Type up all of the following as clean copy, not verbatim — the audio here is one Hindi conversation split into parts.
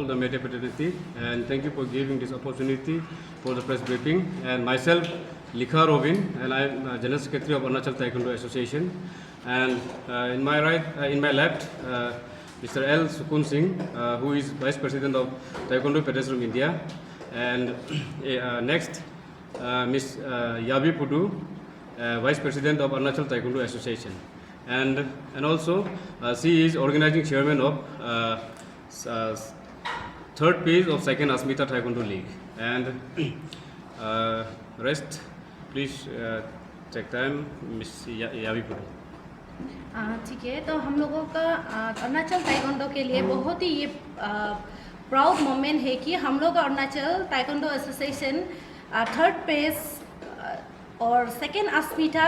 the media fraternity, and thank you for giving this opportunity for the press briefing. And myself, Likha Robin, and I am General Secretary of Arunachal Taekwondo Association. And in my left, Mr. L. Sukun Singh, who is Vice President of Taekwondo Federation of India. And next, Ms. Yavi Pudu, Vice President of Arunachal Taekwondo Association. And also, she is organizing chairman of third phase of second Asmita Taekwondo League. And rest, please take time, Ms. Yavi Pudu. ठीक है, तो हम लोगों का अरुणाचल ताइक्वांडो के लिए बहुत ही ये प्राउड मोमेंट है कि हम लोग Arunachal taekwondo association third phase और सेकेंड अस्मिता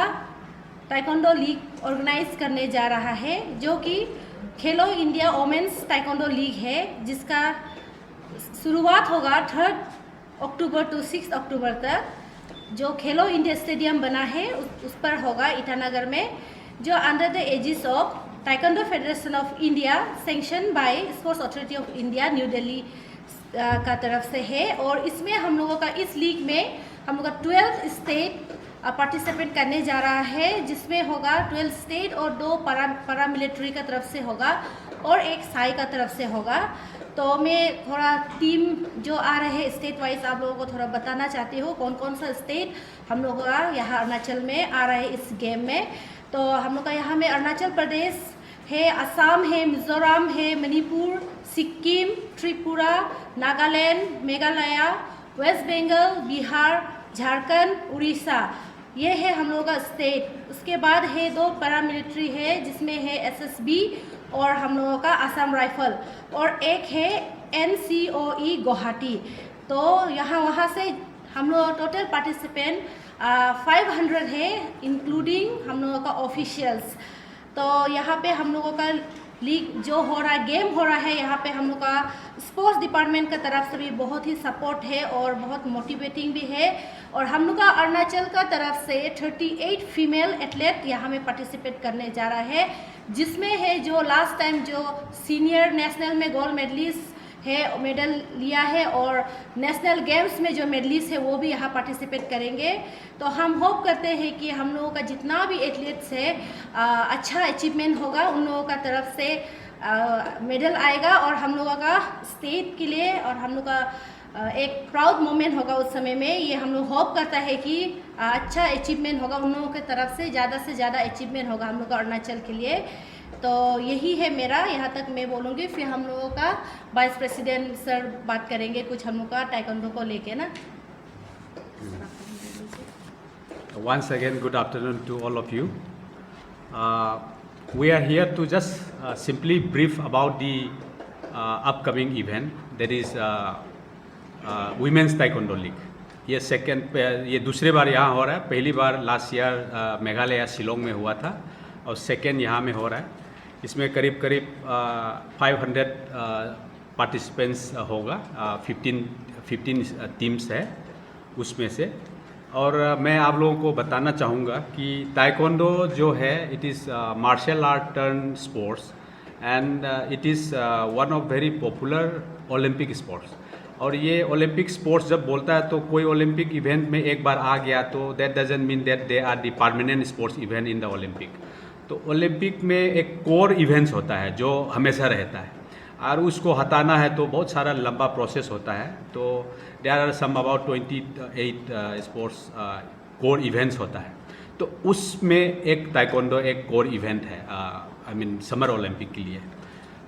ताइक्वांडो लीग ऑर्गेनाइज करने जा रहा है, जो कि खेलो इंडिया वोमेंस ताइक्वांडो लीग है, जिसका शुरुआत होगा 3 अक्टूबर टू 6 अक्टूबर तक, जो खेलो इंडिया स्टेडियम बना है उस पर होगा ईटानगर में, जो under the aegis of taekwondo federation of India sanction by sports authority of India new Delhi का तरफ से है। और इसमें हम लोगों का इस लीग में हम लोग का 12 स्टेट पार्टिसिपेट करने जा रहा है, जिसमें होगा 12 स्टेट और 2 पारा मिलिट्री का तरफ से होगा और 1 साई का तरफ से होगा। तो मैं थोड़ा टीम जो आ रहे हैं स्टेट वाइज आप लोगों को थोड़ा बताना चाहती हूँ कौन कौन सा स्टेट हम लोगों का यहाँ अरुणाचल में आ रहा है इस गेम में। तो हम लोग का यहाँ में अरुणाचल प्रदेश है, असम है, मिजोरम है, मणिपुर, सिक्किम, त्रिपुरा, नागालैंड, मेघालय, वेस्ट बंगाल, बिहार, झारखंड, उड़ीसा, ये है हम लोगों का स्टेट। उसके बाद है 2 पैरामिलिट्री है, जिसमें है एसएसबी और हम लोगों का असम राइफल, और एक है एनसीओई गुवाहाटी। तो यहाँ वहाँ से हम लोग टोटल पार्टिसिपेंट 500 है, इंक्लूडिंग हम लोगों का ऑफिशियल्स। तो यहाँ पे हम लोगों का लीग जो हो रहा है, गेम हो रहा है, यहाँ पे हम लोग का स्पोर्ट्स डिपार्टमेंट का तरफ से भी बहुत ही सपोर्ट है और बहुत मोटिवेटिंग भी है। और हम लोग का अरुणाचल का तरफ से 38 फीमेल एथलीट यहाँ में पार्टिसिपेट करने जा रहा है, जिसमें है जो लास्ट टाइम जो सीनियर नेशनल में गोल्ड मेडलिस्ट है, मेडल लिया है, और नेशनल गेम्स में जो मेडलिस्ट है वो भी यहाँ पार्टिसिपेट करेंगे। तो हम होप करते हैं कि हम लोगों का जितना भी एथलीट्स है अच्छा अचीवमेंट होगा, उन लोगों का तरफ से मेडल आएगा और हम लोगों का स्टेट के लिए और हम लोग का एक प्राउड मोमेंट होगा उस समय में। ये हम लोग होप करता है कि अच्छा अचीवमेंट होगा, उन लोगों के तरफ से ज़्यादा अचीवमेंट होगा हम लोग का अरुणाचल के लिए। तो यही है मेरा, यहाँ तक मैं बोलूँगी, फिर हम लोगों का वाइस प्रेसिडेंट सर बात करेंगे कुछ हम लोग का ताइक्वांडो को लेके ना। Once again, good afternoon to all of you. We are here to just simply brief about the upcoming event, that is Women's Taekwondo League. ये दूसरे बार यहाँ हो रहा है। पहली बार लास्ट ईयर मेघालय शिलोंग में हुआ था और सेकेंड यहाँ में हो रहा है। इसमें करीब 500 पार्टिसिपेंट्स होगा, 15 टीम्स है उसमें से। और मैं आप लोगों को बताना चाहूँगा कि ताइक्वांडो जो है it is martial art turn sports and it is one of very popular Olympic sports. और ये ओलंपिक स्पोर्ट्स जब बोलता है तो कोई ओलंपिक इवेंट में एक बार आ गया तो that doesn't mean that they are the permanent sports event in the Olympic. तो ओलंपिक में एक कोर इवेंट्स होता है जो हमेशा रहता है, और उसको हटाना है तो बहुत सारा लंबा प्रोसेस होता है। तो there are some about 28 sports core events होता है। तो उसमें एक ताइक्वांडो एक कोर इवेंट है, आई मीन समर ओलंपिक के लिए।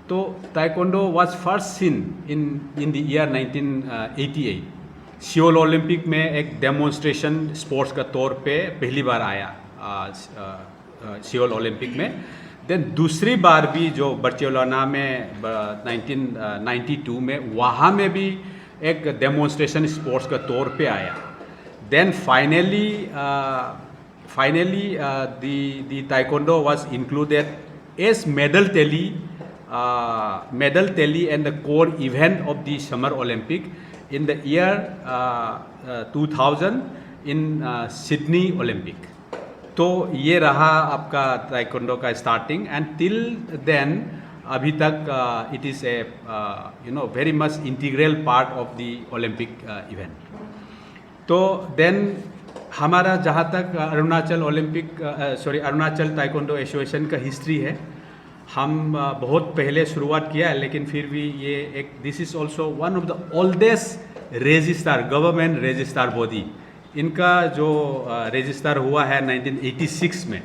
तो taekwondo was first seen in the year 1988। Seoul Olympic में एक डेमोन्स्ट्रेशन स्पोर्ट्स का तौर पे पहली बार आया सियोल ओलंपिक में। देन दूसरी बार भी जो बार्सिलोना में 1992 में, वहाँ में भी एक डेमोन्स्ट्रेशन स्पोर्ट्स का तौर पे आया। Then finally the taekwondo was included as medal tally and the core event of the Summer Olympic in the year 2000 in Sydney Olympic। तो ये रहा आपका ताइक्वांडो का स्टार्टिंग। एंड टिल देन अभी तक it is a very much integral part of the Olympic event. तो देन हमारा जहाँ तक अरुणाचल ताइक्वांडो एसोसिएशन का हिस्ट्री है, हम बहुत पहले शुरुआत किया है, लेकिन फिर भी ये एक this is also one of the oldest register government register body. इनका जो रजिस्टर हुआ है 1986 में,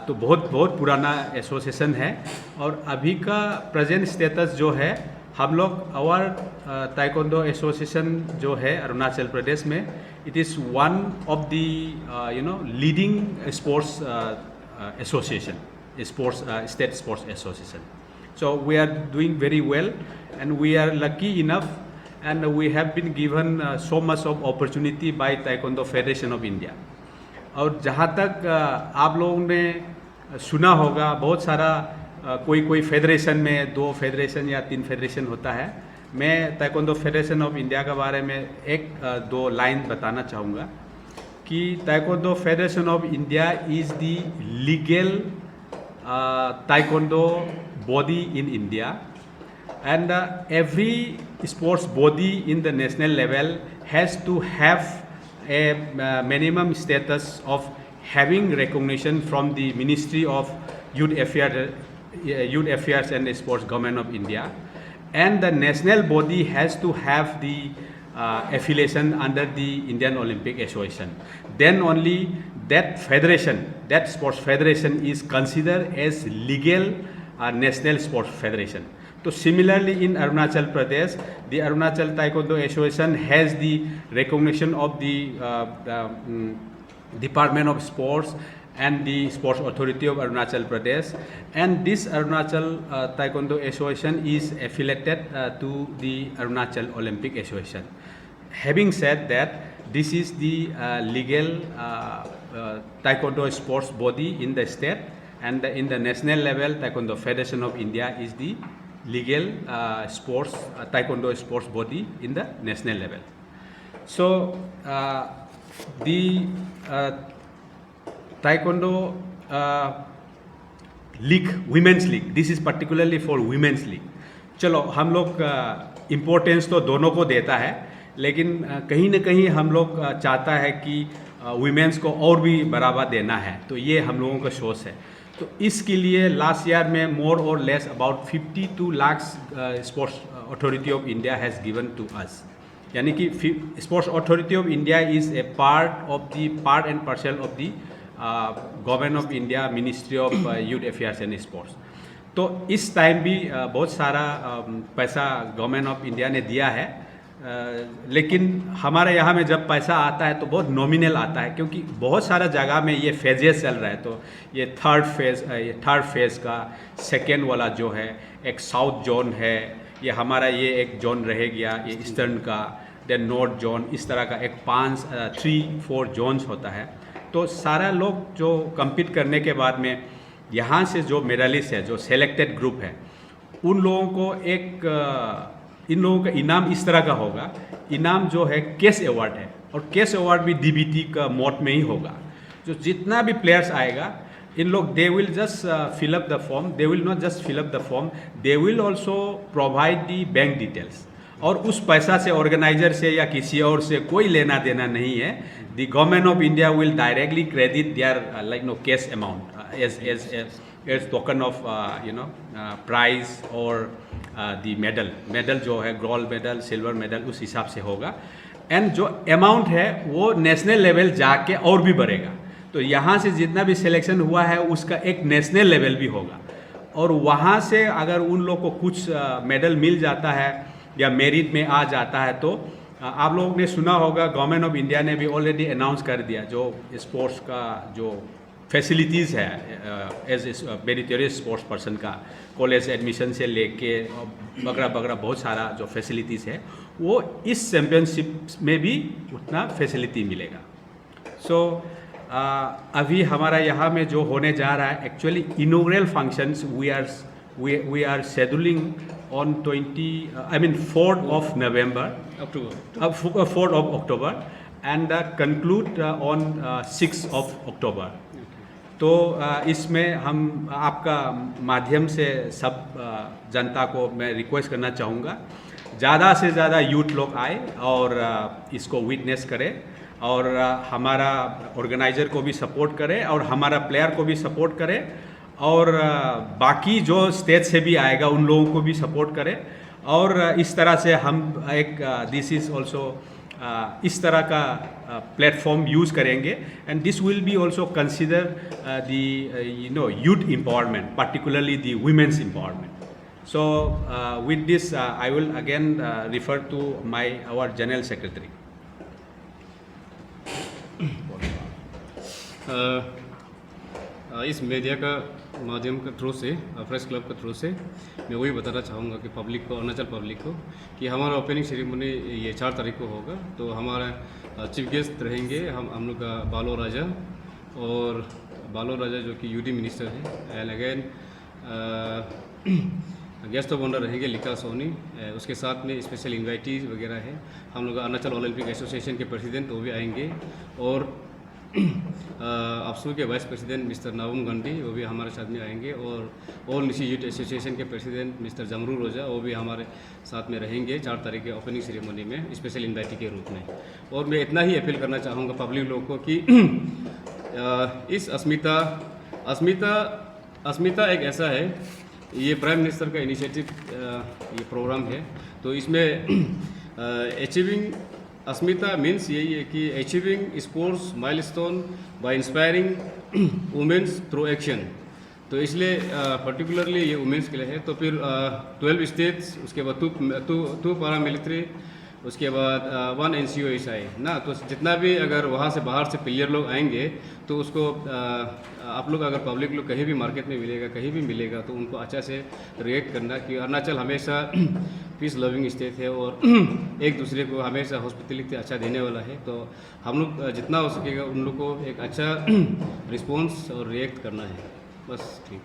तो बहुत पुराना एसोसिएशन है। और अभी का प्रेजेंट स्टेटस जो है, हम लोग आवर ताइक्वांडो एसोसिएशन जो है अरुणाचल प्रदेश में, it is one of the leading sports association, state sports association. So we are doing very well, and we are lucky enough, and we have been given so much of opportunity by Taekwondo Federation of India. और जहाँ तक आप लोगों ने सुना होगा, बहुत सारा कोई फेडरेशन में 2 फेडरेशन या 3 फेडरेशन होता है। मैं ताइक्वांडो फेडरेशन ऑफ इंडिया के बारे में 1-2 लाइन बताना चाहूँगा कि taekwondo federation of India is the legal taekwondo body in India, and every sports body in the national level has to have a minimum status of having recognition from the Ministry of Youth Affairs and Sports, Government of India, and the national body has to have the affiliation under the Indian Olympic Association. Then only that federation, that sports federation is considered as legal national sports federation. So similarly in Arunachal Pradesh, the Arunachal Taekwondo Association has the recognition of the Department of Sports and the Sports Authority of Arunachal Pradesh, and this Arunachal Taekwondo Association is affiliated to the Arunachal Olympic Association. Having said that, this is the legal Taekwondo sports body in the state, and in the national level, Taekwondo Federation of India is the legal sports Taekwondo sports body in the national level. So the Taekwondo league, women's league, this is particularly for women's league. चलो, हम लोग इम्पोर्टेंस तो दोनों को देता है, लेकिन कहीं ना कहीं हम लोग चाहता है कि वीमेंस को और भी बढ़ावा देना है, तो ये हम लोगों का सोच है। तो इसके लिए लास्ट ईयर में मोर और less about 52 lakh sports authority of India has given to us, यानी कि sports authority of India is a part and parcel of the government of India, ministry of youth affairs and sports. तो इस टाइम भी बहुत सारा पैसा गवर्नमेंट ऑफ इंडिया ने दिया है, लेकिन हमारे यहाँ में जब पैसा आता है तो बहुत नॉमिनल आता है, क्योंकि बहुत सारा जगह में ये फेजेस चल रहा है। तो ये थर्ड फेज़ का सेकेंड वाला जो है, एक साउथ जोन है, ये हमारा ये एक जोन रह गया, ये ईस्टर्न का, देन नॉर्थ जोन, इस तरह का एक 3-4 जोन्स होता है। तो सारा लोग जो कम्पीट करने के बाद में यहाँ से जो मेडलिस्ट है, जो सेलेक्टेड ग्रुप है, उन लोगों को इन लोगों का इनाम इस तरह का होगा। इनाम जो है कैश अवार्ड है, और कैश अवार्ड भी डीबीटी का मोड में ही होगा। जो जितना भी प्लेयर्स आएगा, इन लोग they will just fill up the form, they will not just fill up the form, they will also provide the bank details, और उस पैसा से ऑर्गेनाइजर से या किसी और से कोई लेना देना नहीं है। The government of India will directly credit their cash amount as token of prize और दी मेडल जो है, गोल्ड मेडल, सिल्वर मेडल, उस हिसाब से होगा। एंड जो अमाउंट है वो नेशनल लेवल जाके और भी बढ़ेगा। तो यहाँ से जितना भी सिलेक्शन हुआ है उसका एक नेशनल लेवल भी होगा, और वहाँ से अगर उन लोग को कुछ मेडल मिल जाता है या मेरिट में आ जाता है, तो आप लोगों ने सुना होगा गवर्नमेंट ऑफ इंडिया ने भी ऑलरेडी अनाउंस कर दिया, जो स्पोर्ट्स का जो फैसिलिटीज़ है एज मेरिटोरियस स्पोर्ट्स पर्सन का, कॉलेज एडमिशन से लेके बगरा बहुत सारा जो फैसिलिटीज़ है, वो इस चैम्पियनशिप में भी उतना फैसिलिटी मिलेगा। सो अभी हमारा यहाँ में जो होने जा रहा है, actually inaugural functions we are scheduling on 4th of November, October, 4th of October, and conclude on 6th of October. तो इसमें हम आपका माध्यम से सब जनता को मैं रिक्वेस्ट करना चाहूँगा, ज़्यादा से ज़्यादा यूथ लोग आए और इसको विटनेस करें और हमारा ऑर्गेनाइज़र को भी सपोर्ट करें और हमारा प्लेयर को भी सपोर्ट करें और बाकी जो स्टेट से भी आएगा उन लोगों को भी सपोर्ट करें और इस तरह से हम एक दिस इज़ ऑल्सो इस तरह का प्लेटफॉर्म यूज़ करेंगे and this will be also consider the youth empowerment, particularly the women's empowerment. So with this I will again refer to our General Secretary. इस मीडिया का माध्यम के थ्रू से, प्रेस क्लब के थ्रू से मैं वही बताना चाहूँगा कि पब्लिक को, अरुणाचल पब्लिक को, कि हमारा ओपनिंग सेरेमनी ये 4 तारीख को होगा। तो हमारा चीफ गेस्ट रहेंगे हम लोग का बालो राजा, और बालो राजा जो कि यूडी मिनिस्टर है, and again guest of honour रहेंगे लिखा सोनी। उसके साथ में स्पेशल इन्वाइटीज वगैरह है, हम लोग अरुणाचल ओलंपिक एसोसिएशन के प्रेसिडेंट वो भी आएंगे, और अफसू के वाइस प्रेसिडेंट मिस्टर नावम गंडी वो भी हमारे साथ में आएंगे, और ऑल निशी यूथ एसोसिएशन के प्रेसिडेंट मिस्टर जमरू रोजा वो भी हमारे साथ में रहेंगे 4 तारीख के ओपनिंग सेरेमनी में स्पेशल इन्वाइटी के रूप में। और मैं इतना ही अपील करना चाहूँगा पब्लिक लोगों को कि इस अस्मिता एक ऐसा है, ये प्राइम मिनिस्टर का इनिशिएटिव ये प्रोग्राम है, तो इसमें अचीविंग अस्मिता मीन्स यही है कि achieving sports milestone by inspiring womens through action. तो इसलिए पर्टिकुलरली ये वुमेन्स के लिए है। तो फिर 12 स्टेट्स, उसके बाद 2 पारा मिलिट्री, उसके बाद 1 NCOSI ना, तो जितना भी अगर वहाँ से बाहर से प्लेयर लोग आएंगे तो उसको आप लोग अगर पब्लिक लोग कहीं भी मार्केट में मिलेगा, कहीं भी मिलेगा, तो उनको अच्छा से रिएक्ट करना कि अरुणाचल हमेशा पीस लविंग स्टेट है और एक दूसरे को हमेशा हॉस्पिटलिटी अच्छा देने वाला है। तो हम लोग जितना हो सकेगा उन लोग को एक अच्छा रिस्पॉन्स और रिएक्ट करना है, बस। ठीक।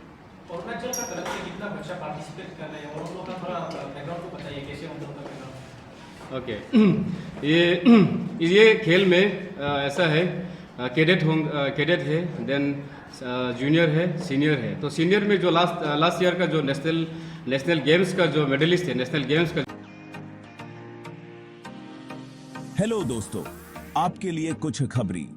अरुणाचल का तरफ से कितना बच्चा पार्टिसिपेट कर रहे हैं और उन लोगों का थोड़ा बैकग्राउंड को बताइए, कैसे उन लोगों का बैकग्राउंड? ओके, ये खेल में ऐसा है, कैडेट है, देन जूनियर है, सीनियर है। तो सीनियर में जो लास्ट ईयर का जो नेशनल गेम्स का जो मेडलिस्ट है, नेशनल गेम्स का। हेलो दोस्तों, आपके लिए कुछ खबरी।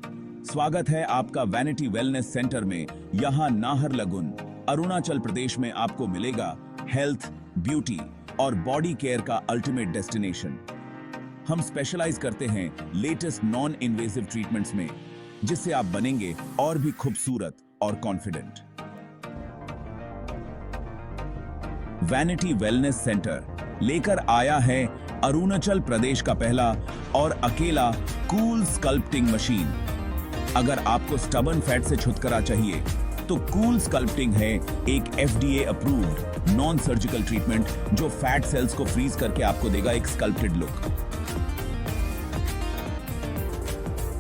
स्वागत है आपका वैनिटी वेलनेस सेंटर में। यहाँ नाहरलगुन अरुणाचल प्रदेश में आपको मिलेगा हेल्थ, ब्यूटी और बॉडी केयर का अल्टीमेट डेस्टिनेशन। हम स्पेशलाइज करते हैं लेटेस्ट नॉन इन्वेसिव ट्रीटमेंट्स में, जिससे आप बनेंगे और भी खूबसूरत और कॉन्फिडेंट। वैनिटी वेलनेस सेंटर लेकर आया है अरुणाचल प्रदेश का पहला और अकेला कूल स्कल्पटिंग मशीन। अगर आपको स्टबर्न फैट से छुटकारा चाहिए तो कूल स्कल्पटिंग है एक FDA approved non surgical treatment जो फैट सेल्स को फ्रीज करके आपको देगा एक sculpted look.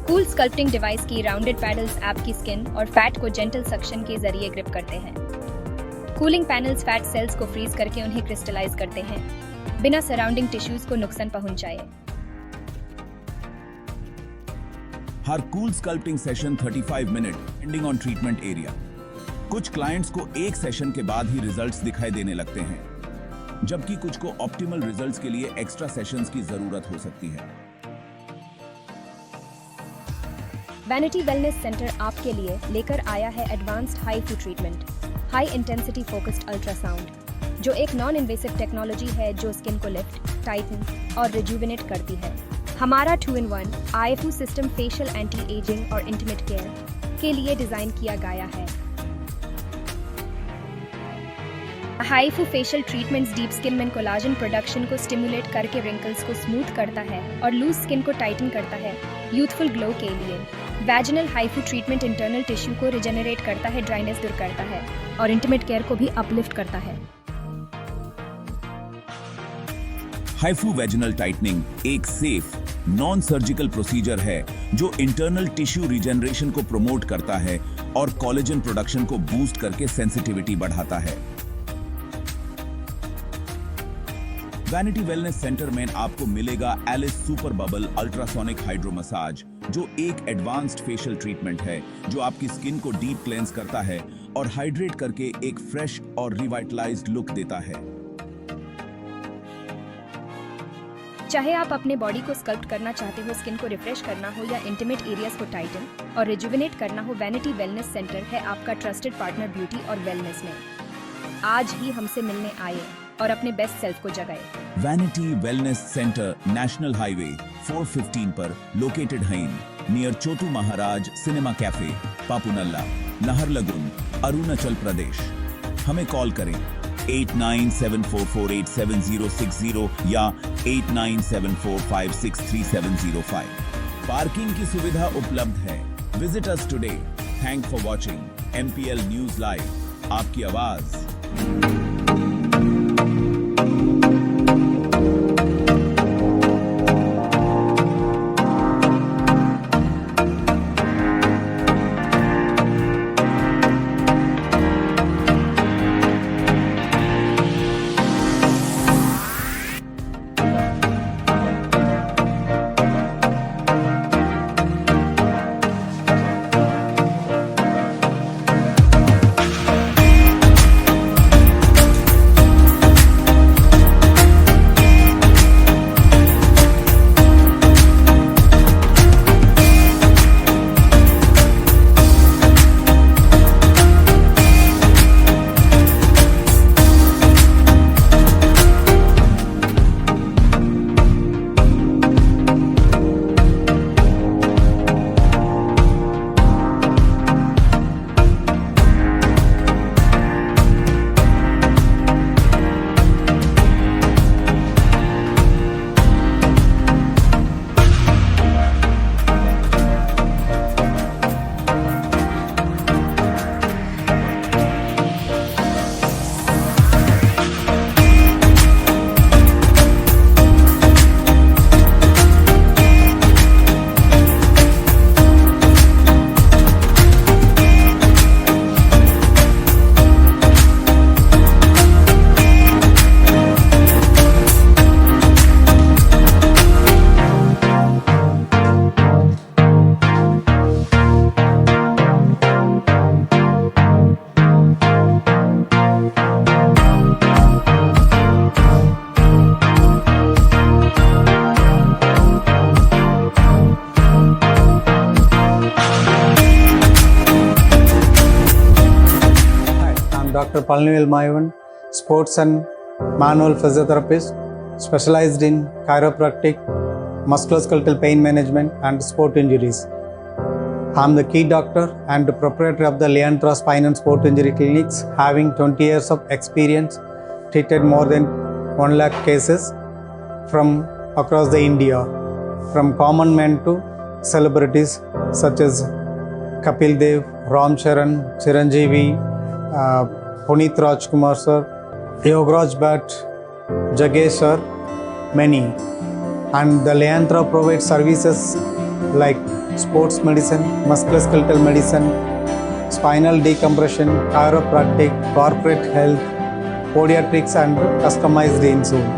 Cool sculpting device की राउंडेड पैडल्स आपकी स्किन और फैट को जेंटल सक्शन के जरिए ग्रिप करते हैं। कूलिंग पैनल्स फैट सेल्स को फ्रीज करके उन्हें क्रिस्टलाइज करते हैं बिना सराउंडिंग टिश्यूज को नुकसान पहुंचाए। हर cool sculpting session 35 minute ending on treatment area. कुछ क्लाइंट्स को एक सेशन के बाद ही रिजल्ट्स दिखाई देने लगते हैं, जबकि कुछ को ऑप्टिमल रिजल्ट्स के लिए एक्स्ट्रा सेशंस की जरूरत हो सकती है। वैनिटी वेलनेस सेंटर आपके लिए लेकर आया है advanced HIFU treatment, high intensity focused ultrasound, जो एक नॉन इन्वेसिव टेक्नोलॉजी है जो स्किन को लिफ्ट, टाइटन और रिजुविनेट करती है। हमारा 2-in-1 IFU system facial anti ageing और इंटीमेट केयर के लिए डिजाइन किया गया है। HIFU facial treatments deep skin में कोलाजन प्रोडक्शन को स्टिमुलेट करके रिंकल्स को स्मूथ करता है और लूज स्किन को टाइटन करता है यूथफुल ग्लो के लिए। Vaginal HIFU treatment internal tissue को रिजेनरेट करता है, ड्राइनेस दूर करता है और इंटीमेट केयर को भी अपलिफ्ट करता है। हाईफू वेजिनल टाइटनिंग एक सेफ नॉन सर्जिकल प्रोसीजर है जो इंटरनल टिश्यू रिजेनरेशन को प्रमोट करता है और कोलेजन प्रोडक्शन को बूस्ट करके सेंसिटिविटी बढ़ाता है। वैनिटी वेलनेस सेंटर में आपको मिलेगा Alice super bubble ultrasonic hydro massage, जो एक एडवांस्ड फेशियल ट्रीटमेंट है जो आपकी स्किन को डीप क्लेंस करता है और हाइड्रेट करके एक फ्रेश और रिवाइटलाइज्ड लुक देता है। चाहे आप अपने बॉडी को स्कल्प्ट करना चाहते हो, स्किन को रिफ्रेश करना हो या इंटीमेट एरियाज को टाइटन और रिजुविनेट करना हो, वैनिटी वेलनेस सेंटर है आपका ट्रस्टेड पार्टनर ब्यूटी और वेलनेस में। आज ही हमसे मिलने आए और अपने बेस्ट सेल्फ को जगाए। Vanity wellness centre national highway 415 पर लोकेटेड है नियर चोटू महाराज सिनेमा कैफे, पापुनल्ला, नाहरलगुन, अरुणाचल प्रदेश। हमें कॉल करें 8974487060 या 8974563705। पार्किंग की सुविधा उपलब्ध है। Visit us today. Thank for watching MPL news live, आपकी आवाज। Dr. Palnivel Mayavan, sports and manual physiotherapist, specialized in chiropractic, musculoskeletal pain management and sport injuries. I am the key doctor and the proprietor of the Leantra Spine and Sport Injury Clinics, having 20 years of experience, treated more than 1 lakh cases from across the India, from common men to celebrities such as Kapil Dev, Ram Charan, Chiranjeevi, Puneet Rajkumar sir, Yogaraj Bhatt, Jagesh sir, many. And the Leantra provides services like sports medicine, musculoskeletal medicine, spinal decompression, chiropractic, corporate health, podiatrics and customized insulin.